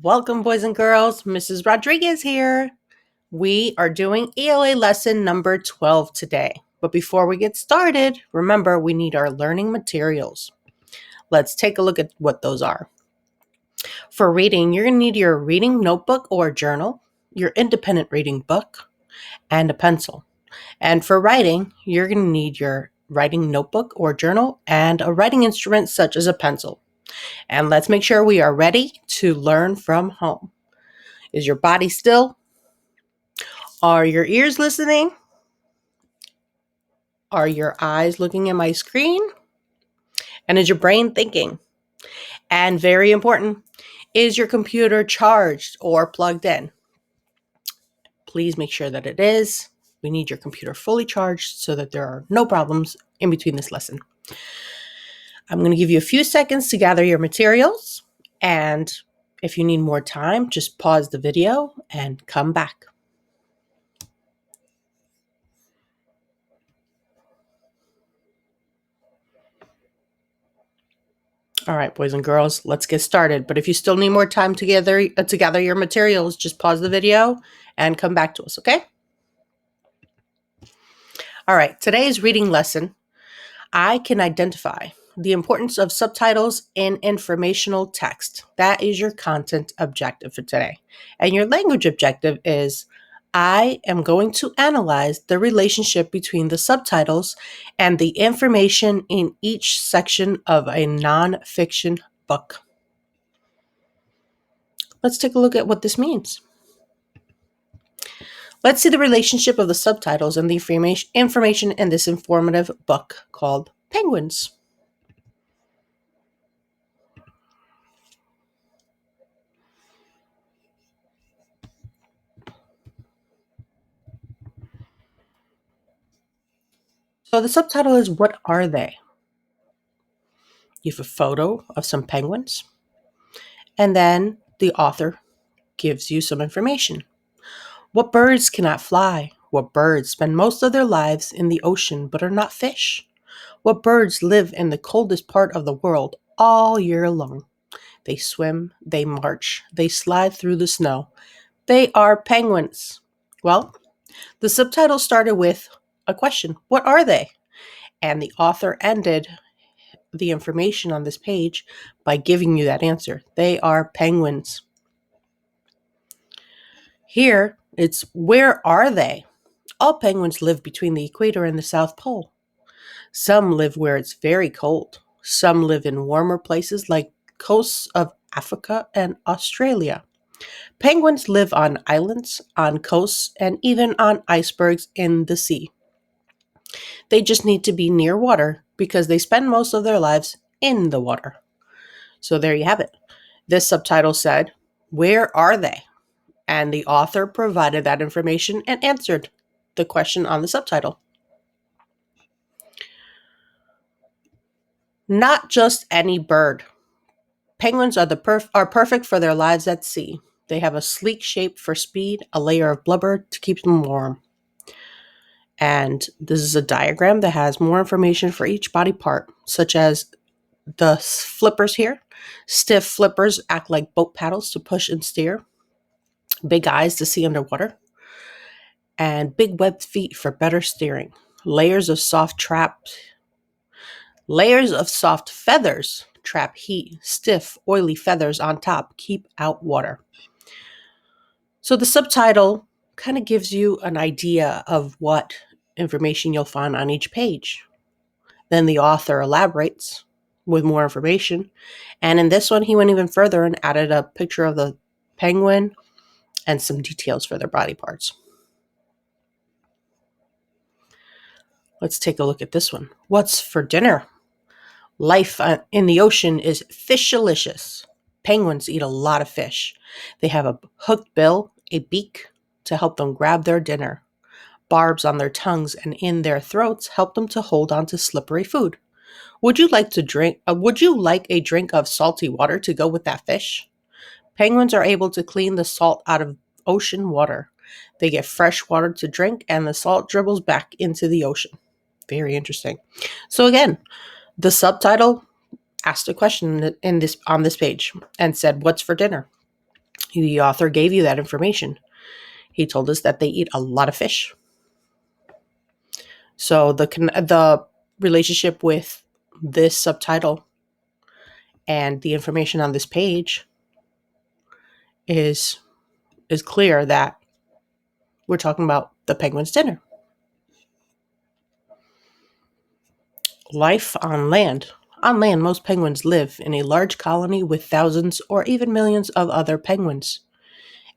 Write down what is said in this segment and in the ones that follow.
Welcome, boys and girls. Mrs. Rodriguez here. We are doing ELA lesson number 12 today. But before we get started, remember we need our learning materials. Let's take a look at what those are. For reading, you're going to need your reading notebook or journal, your independent reading book, and a pencil. And for writing, you're going to need your writing notebook or journal and a writing instrument such as a pencil. And let's make sure we are ready to learn from home. Is your body still? Are your ears listening? Are your eyes looking at my screen? And is your brain thinking? And very important, is your computer charged or plugged in? Please make sure that it is. We need your computer fully charged so that there are no problems in between this lesson. I'm going to give you a few seconds to gather your materials. And if you need more time, just pause the video and come back. All right, boys and girls, let's get started. But if you still need more time to gather your materials, just pause the video and come back to us, okay? All right, today's reading lesson, I can identify the importance of subtitles in informational text. That is your content objective for today. And your language objective is, I am going to analyze the relationship between the subtitles and the information in each section of a nonfiction book. Let's take a look at what this means. Let's see the relationship of the subtitles and the information in this informative book called Penguins. So the subtitle is, what are they? You have a photo of some penguins, and then the author gives you some information. What birds cannot fly? What birds spend most of their lives in the ocean but are not fish? What birds live in the coldest part of the world all year long? They swim, they march, they slide through the snow. They are penguins. Well, the subtitle started with a question. What are they? And the author ended the information on this page by giving you that answer. They are penguins. Here, it's where are they? All penguins live between the equator and the South Pole. Some live where it's very cold. Some live in warmer places like coasts of Africa and Australia. Penguins live on islands, on coasts, and even on icebergs in the sea. They just need to be near water because they spend most of their lives in the water. So there you have it. This subtitle said, where are they? And the author provided that information and answered the question on the subtitle. Not just any bird. Penguins are perfect for their lives at sea. They have a sleek shape for speed, a layer of blubber to keep them warm. And this is a diagram that has more information for each body part, such as the flippers here. Stiff flippers act like boat paddles to push and steer. Big eyes to see underwater. And big webbed feet for better steering. Layers of soft feathers trap heat. Stiff, oily feathers on top keep out water. So the subtitle kind of gives you an idea of what information you'll find on each page. Then the author elaborates with more information. And in this one, he went even further and added a picture of the penguin and some details for their body parts. Let's take a look at this one. What's for dinner? Life in the ocean is fishalicious. Penguins eat a lot of fish. They have a hooked bill, a beak to help them grab their dinner. Barbs on their tongues and in their throats help them to hold on to slippery food. Would you like a drink of salty water to go with that fish? Penguins are able to clean the salt out of ocean water. They get fresh water to drink and the salt dribbles back into the ocean. Very interesting. So again, the subtitle asked a question on this page and said, what's for dinner? The author gave you that information. He told us that they eat a lot of fish. So the relationship with this subtitle and the information on this page is clear that we're talking about the penguin's dinner. Life on land. On land, most penguins live in a large colony with thousands or even millions of other penguins.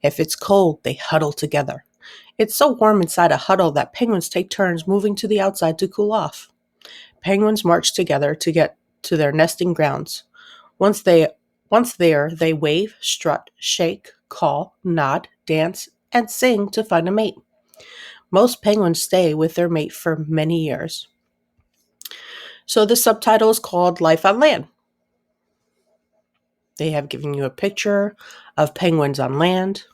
If it's cold, they huddle together. It's so warm inside a huddle that penguins take turns moving to the outside to cool off. Penguins march together to get to their nesting grounds. Once there, they wave, strut, shake, call, nod, dance, and sing to find a mate. Most penguins stay with their mate for many years. So the subtitle is called Life on Land. They have given you a picture of penguins on land,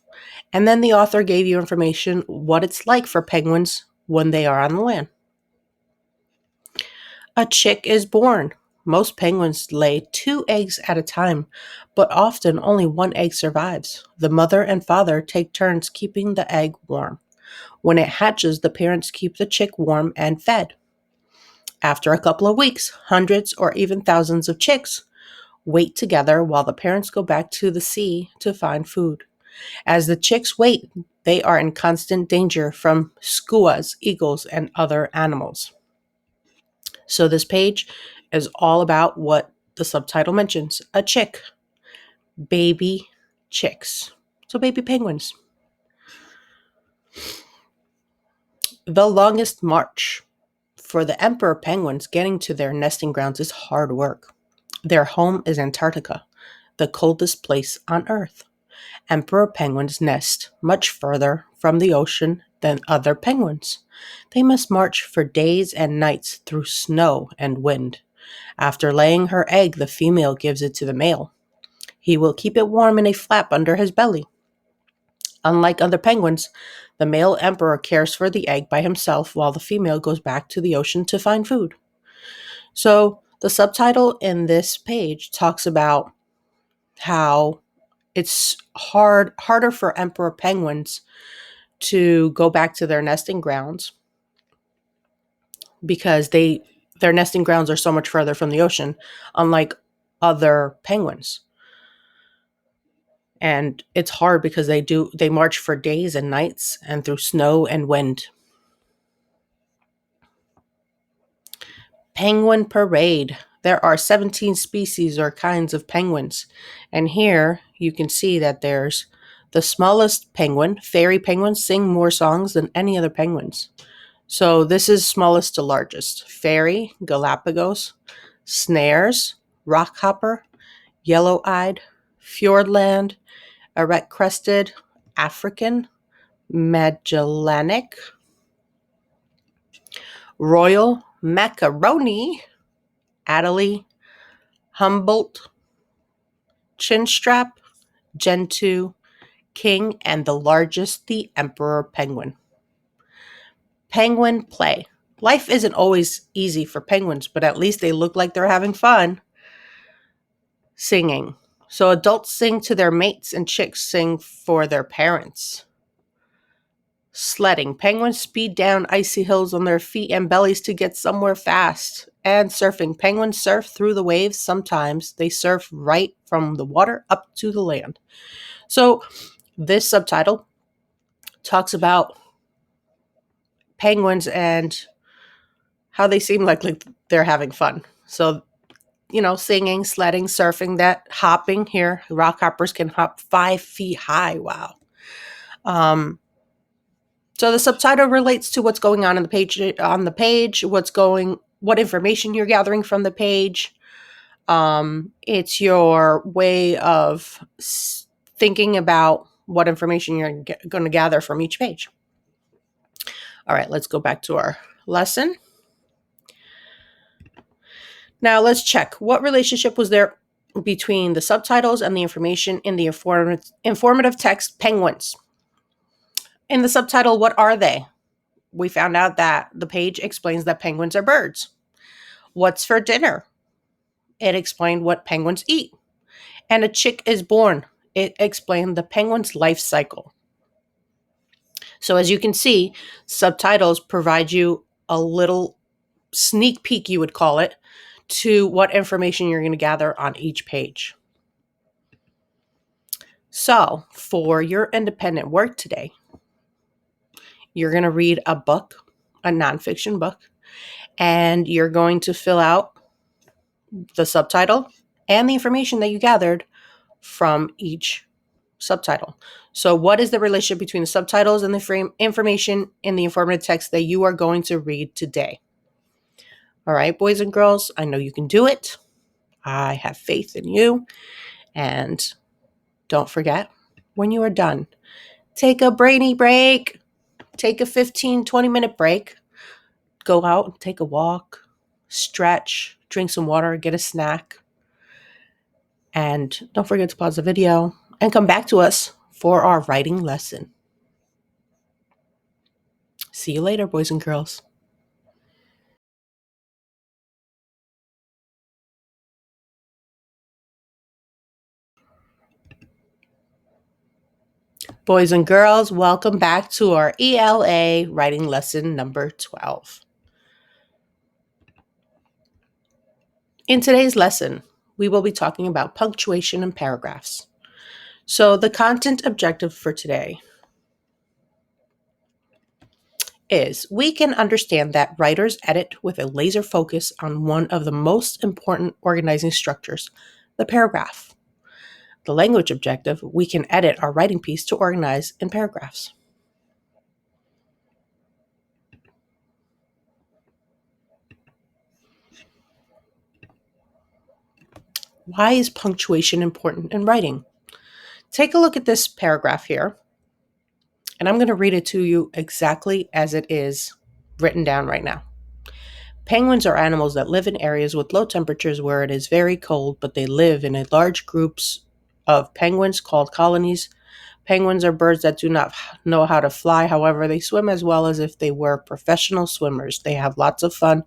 and then the author gave you information what it's like for penguins when they are on the land. A chick is born. Most penguins lay 2 eggs at a time, but often only 1 egg survives. The mother and father take turns keeping the egg warm. When it hatches, the parents keep the chick warm and fed. After a couple of weeks, hundreds or even thousands of chicks wait together while the parents go back to the sea to find food. As the chicks wait, they are in constant danger from skuas, eagles, and other animals. So this page is all about what the subtitle mentions, a chick, baby chicks. So baby penguins. The longest march. For the emperor penguins, getting to their nesting grounds is hard work. Their home is Antarctica, the coldest place on Earth. Emperor penguins nest much further from the ocean than other penguins. They must march for days and nights through snow and wind. After laying her egg, the female gives it to the male. He will keep it warm in a flap under his belly. Unlike other penguins, the male emperor cares for the egg by himself while the female goes back to the ocean to find food. So the subtitle in this page talks about how it's harder for emperor penguins to go back to their nesting grounds because their nesting grounds are so much further from the ocean, unlike other penguins. And it's hard because they march for days and nights and through snow and wind. Penguin parade. There are 17 species or kinds of penguins. And here you can see that there's the smallest penguin. Fairy penguins sing more songs than any other penguins. So this is smallest to largest. Fairy, Galapagos, snares, rockhopper, yellow-eyed, fjordland, erect-crested, African, Magellanic, Royal, Macaroni, Adelie, Humboldt, Chinstrap, Gentoo, King, and the largest, the Emperor penguin. Penguin play. Life isn't always easy for penguins, but at least they look like they're having fun. Singing. So adults sing to their mates and chicks sing for their parents. Sledding. Penguins speed down icy hills on their feet and bellies to get somewhere fast. And surfing. Penguins surf through the waves. Sometimes they surf right from the water up to the land. So this subtitle talks about penguins and how they seem like they're having fun. So, singing, sledding, surfing, that hopping here. Rock hoppers can hop 5 feet high. Wow. So the subtitle relates to what's going on the page, what information you're gathering from the page. It's your way of thinking about what information you're going to gather from each page. All right, let's go back to our lesson. Now let's check what relationship was there between the subtitles and the information in the informative text penguins. In the subtitle, what are they? We found out that the page explains that penguins are birds. What's for dinner? It explained what penguins eat. And a chick is born. it explained the penguin's life cycle. So as you can see, subtitles provide you a little sneak peek, you would call it, to what information you're going to gather on each page. So for your independent work today, you're going to read a book, a nonfiction book, and you're going to fill out the subtitle and the information that you gathered from each subtitle. So what is the relationship between the subtitles and the information in the informative text that you are going to read today? All right, boys and girls, I know you can do it. I have faith in you. And don't forget, when you are done, take a brainy break. Take a 15, 20-minute break. Go out, take a walk, stretch, drink some water, get a snack. And don't forget to pause the video and come back to us for our writing lesson. See you later, boys and girls. Boys and girls, welcome back to our ELA writing lesson number 12. In today's lesson, we will be talking about punctuation and paragraphs. So the content objective for today is we can understand that writers edit with a laser focus on one of the most important organizing structures, the paragraph. The language objective, we can edit our writing piece to organize in paragraphs. Why is punctuation important in writing? Take a look at this paragraph here, and I'm going to read it to you exactly as it is written down right now. Penguins are animals that live in areas with low temperatures where it is very cold, but they live in large groups of penguins called colonies. Penguins are birds that do not know how to fly. However, they swim as well as if they were professional swimmers. They have lots of fun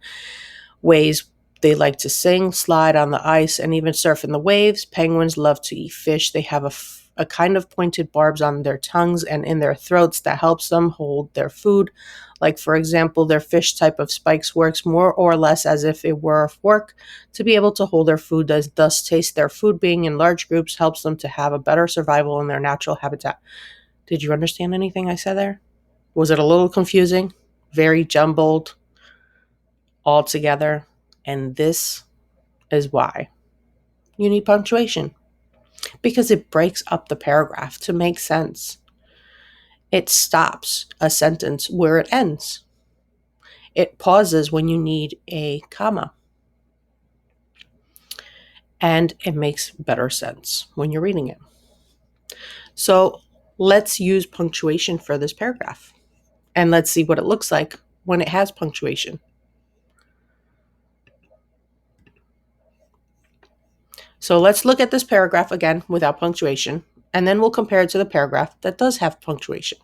ways. They like to sing, slide on the ice, and even surf in the waves. Penguins love to eat fish. They have a kind of pointed barbs on their tongues and in their throats that helps them hold their food. Like, for example, their fish type of spikes works more or less as if it were a fork to be able to hold their food, thus taste their food. Being in large groups helps them to have a better survival in their natural habitat. Did you understand anything I said there? Was it a little confusing? Very jumbled all together? And this is why you need punctuation, because it breaks up the paragraph to make sense. It stops a sentence where it ends. It pauses when you need a comma. And it makes better sense when you're reading it. So let's use punctuation for this paragraph. And let's see what it looks like when it has punctuation. So let's look at this paragraph again without punctuation, and then we'll compare it to the paragraph that does have punctuation.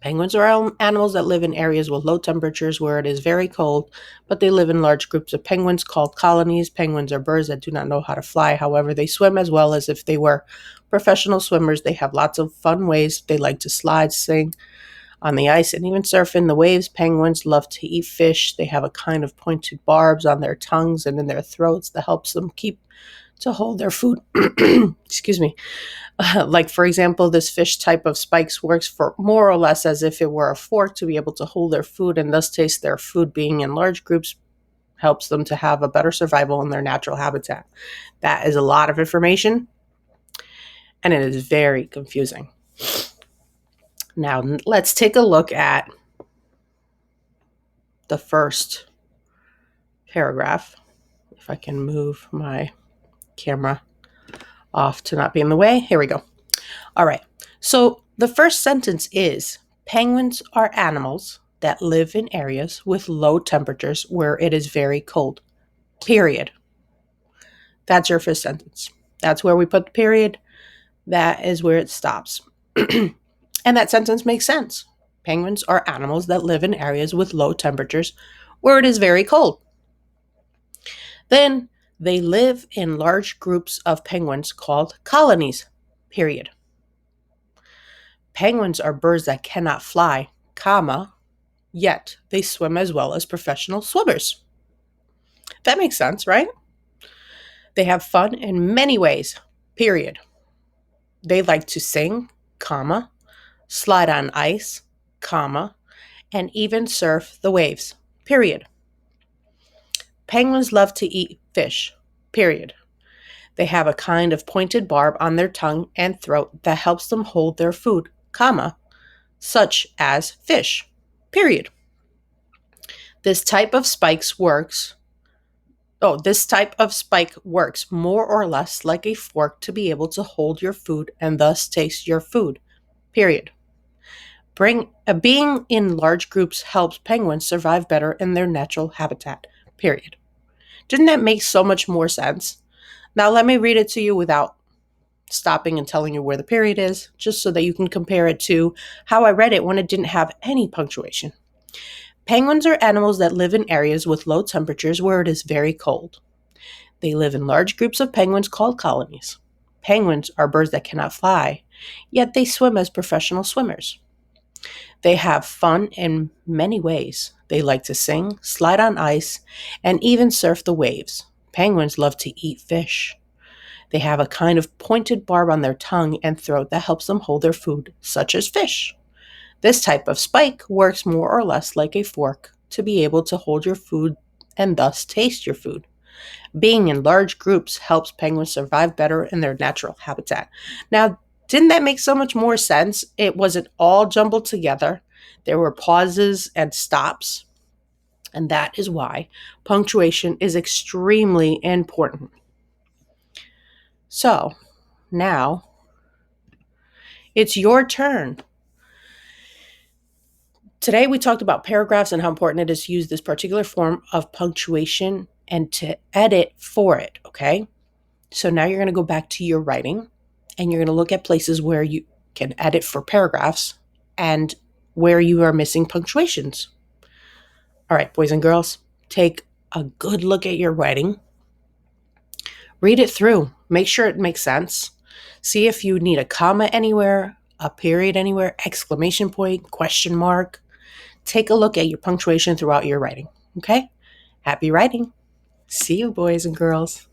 Penguins are animals that live in areas with low temperatures where it is very cold, but they live in large groups of penguins called colonies. Penguins are birds that do not know how to fly. However, they swim as well as if they were professional swimmers. They have lots of fun ways. They like to slide, sing on the ice, and even surf in the waves. Penguins love to eat fish. They have a kind of pointed barbs on their tongues and in their throats that helps them to hold their food. Excuse me. Like, for example, this fish type of spikes works for more or less as if it were a fork to be able to hold their food and thus taste their food. Being in large groups helps them to have a better survival in their natural habitat. That is a lot of information, and it is very confusing. Now, let's take a look at the first paragraph. If I can move my camera off to not be in the way. Here we go. All right. So the first sentence is, penguins are animals that live in areas with low temperatures where it is very cold. Period. That's your first sentence. That's where we put the period. That is where it stops. And that sentence makes sense. Penguins are animals that live in areas with low temperatures where it is very cold. Then They live in large groups of penguins called colonies, period. Penguins are birds that cannot fly, comma, yet they swim as well as professional swimmers. That makes sense, right? They have fun in many ways, period. They like to sing, comma, slide on ice, comma, and even surf the waves, period. Penguins love to eat fish, period. They have a kind of pointed barb on their tongue and throat that helps them hold their food, comma, such as fish, period. This type of spikes works. This type of spike works more or less like a fork to be able to hold your food and thus taste your food, period. Being in large groups helps penguins survive better in their natural habitat, period. Didn't that make so much more sense? Now let me read it to you without stopping and telling you where the period is, just so that you can compare it to how I read it when it didn't have any punctuation. Penguins are animals that live in areas with low temperatures where it is very cold. They live in large groups of penguins called colonies. Penguins are birds that cannot fly, yet they swim as professional swimmers. They have fun in many ways. They like to sing, slide on ice, and even surf the waves. Penguins love to eat fish. They have a kind of pointed barb on their tongue and throat that helps them hold their food, such as fish. This type of spike works more or less like a fork to be able to hold your food and thus taste your food. Being in large groups helps penguins survive better in their natural habitat. Now, didn't that make so much more sense? It wasn't all jumbled together. There were pauses and stops, and that is why punctuation is extremely important. So, now it's your turn. Today we talked about paragraphs and how important it is to use this particular form of punctuation and to edit for it, okay? So now you're going to go back to your writing and you're going to look at places where you can edit for paragraphs and where you are missing punctuations. All right, boys and girls, take a good look at your writing. Read it through. Make sure it makes sense. See if you need a comma anywhere, a period anywhere, exclamation point, question mark. Take a look at your punctuation throughout your writing, okay? Happy writing. See you, boys and girls.